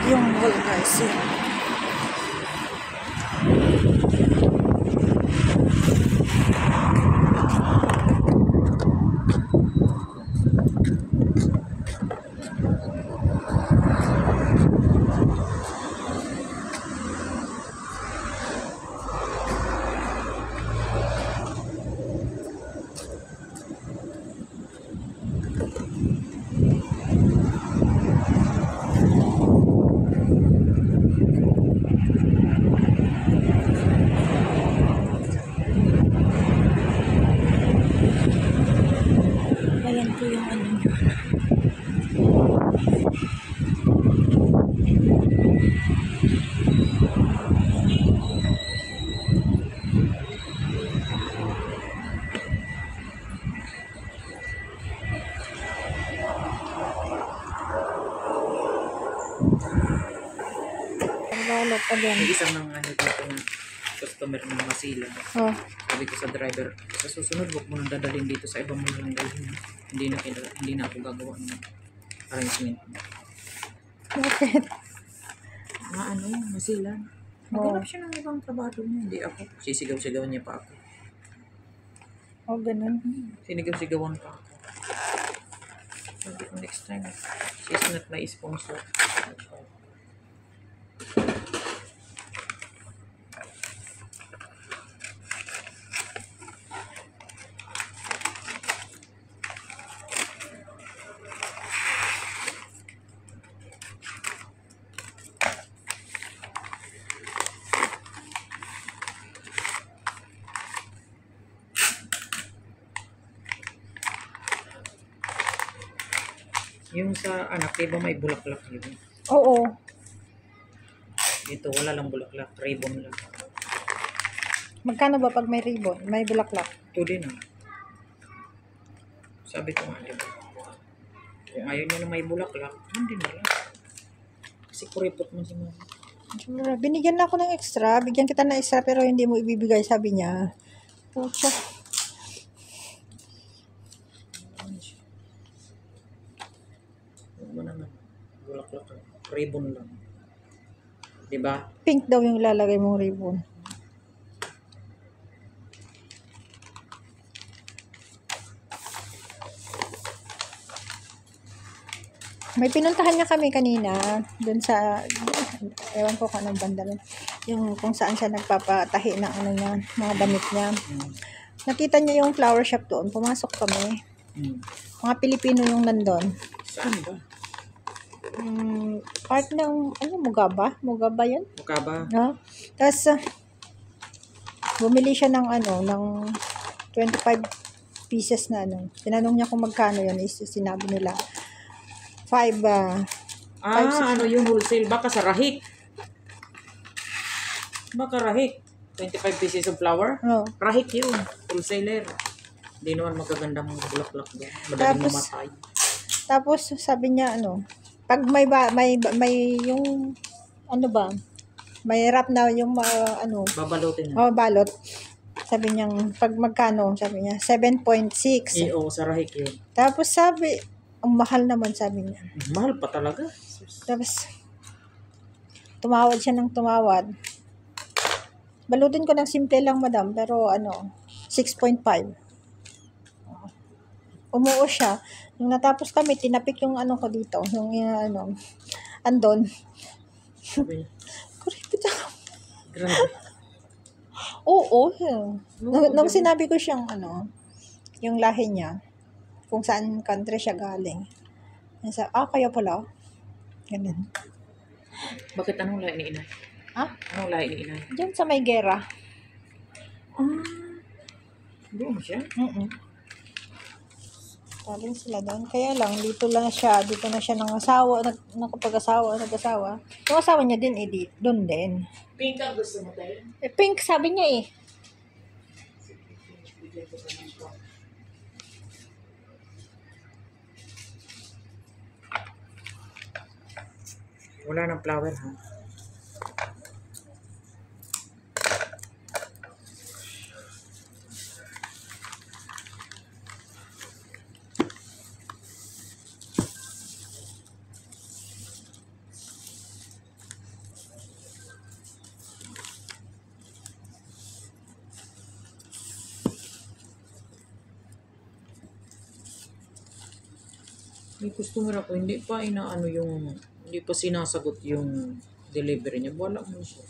Yung wall guys. Ayan po yung ano nyo. Pagbalot again. May isang ng ano dito na customer ng Masila. Oh. Sabi ko sa driver, sa susunod wag mo nang dadalhin dito, sa ibang mo lang dalhin. Hindi na ako gagawa ng arrangement. Bakit? Ano, Masila. Maghanap siya ng ibang trabaho niya. Hindi ako. Sisigaw-sigawan niya pa ako. Oh, ganun. Sinigaw-sigawan pa ako. Sabi ko next time, she's not my sponsor. Yung sa anak, diba may bulaklak yun? Oo. Dito, wala lang bulaklak. Ribbon lang. Magkano ba pag may ribbon? May bulaklak? Ito din ah. Sabi ko nga, diba? Kung ayaw niya na may bulaklak, hindi na lang. Kasi kuripot mo si mama. Binigyan na ako ng extra. Bigyan kita ng extra pero hindi mo ibibigay, sabi niya. Pucha. Huwag mo naman. Bulaklak lang. Ribbon lang. Diba? Pink daw yung lalagay mong ribbon. May pinuntahan niya kami kanina dun sa, ewan ko kung anong banda rin, yung kung saan siya nagpapatahi ng ano niya, mga damit niya. Nakita niya yung flower shop doon, pumasok kami. Mga Pilipino yung nandun. Saan ba? Part ng, ano, Mugaba? Mugaba yun? Mukaba. No? Tapos, bumili siya ng ano, ng 25 pieces na ano. Tinanong niya kung magkano yun, sinabi nila. 5, ano yung wholesale? Baka sa rahik. Baka rahik. 25 pieces of flour? oh. Rahik yun. Wholesaler. Hindi naman magaganda mong bulaklak doon. Madaling mamatay. Tapos, sabi niya, ano, pag may yung, ano ba, may wrap na yung, ano, Babalutin na. oh, balot. Sabi niya, pag magkano, sabi niya, 7.6. Oo, sa rahik yun. Tapos sabi, ang mahal naman, sabi niya. Mahal pa talaga. Tapos, tumawad siya ng tumawad. Balutin ko ng simple lang, madam, pero ano, 6.5. Umuo siya. Nung natapos kami, tinapik yung ano ko dito, yung ano, andon. Sabi niya, Kuripit ako. grabe. Oo. Nung sinabi ko siyang ano, yung lahi niya, kung saan country siya galing. Nasa, kaya pala. Ganun. Bakit anong lahi ni inay? Ha? Anong lahi ni inay? Diyan sa may gera. Doon siya? Galing sila doon. Kaya lang, dito na siya ng asawa, nakapag-asawa, nag-asawa. Yung asawa niya din, doon din. Pink ang gusto mo tayo? Pink, sabi niya eh. Wala ng flower ha? May customer ako, hindi pa inaano yung, hindi pa sinasagot yung delivery niya. Wala mo siya.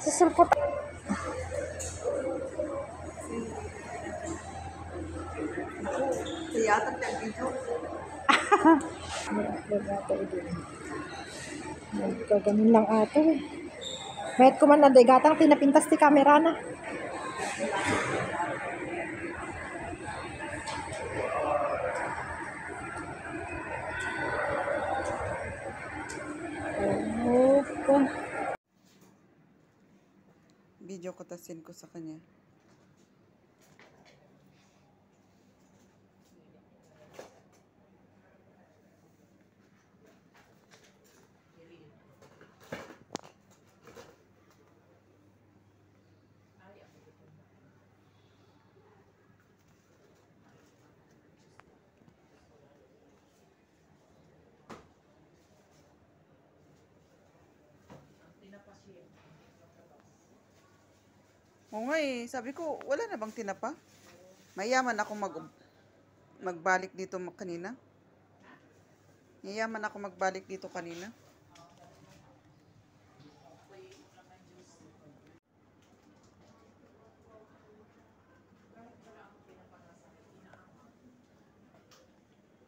Susulpot. Tiyatag ng video. Gagamin lang ato eh. Mayat ko man na gatang tinapintas ti camera na. Oh, Video ko tasin ko sa kanya. Oo nga eh. Sabi ko, wala na bang tinapa? Mayaman ako magbalik dito kanina. Mayaman ako magbalik dito kanina.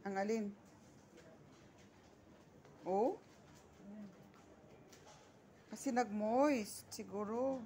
Ang alin? Oh? Kasi nag-moist siguro.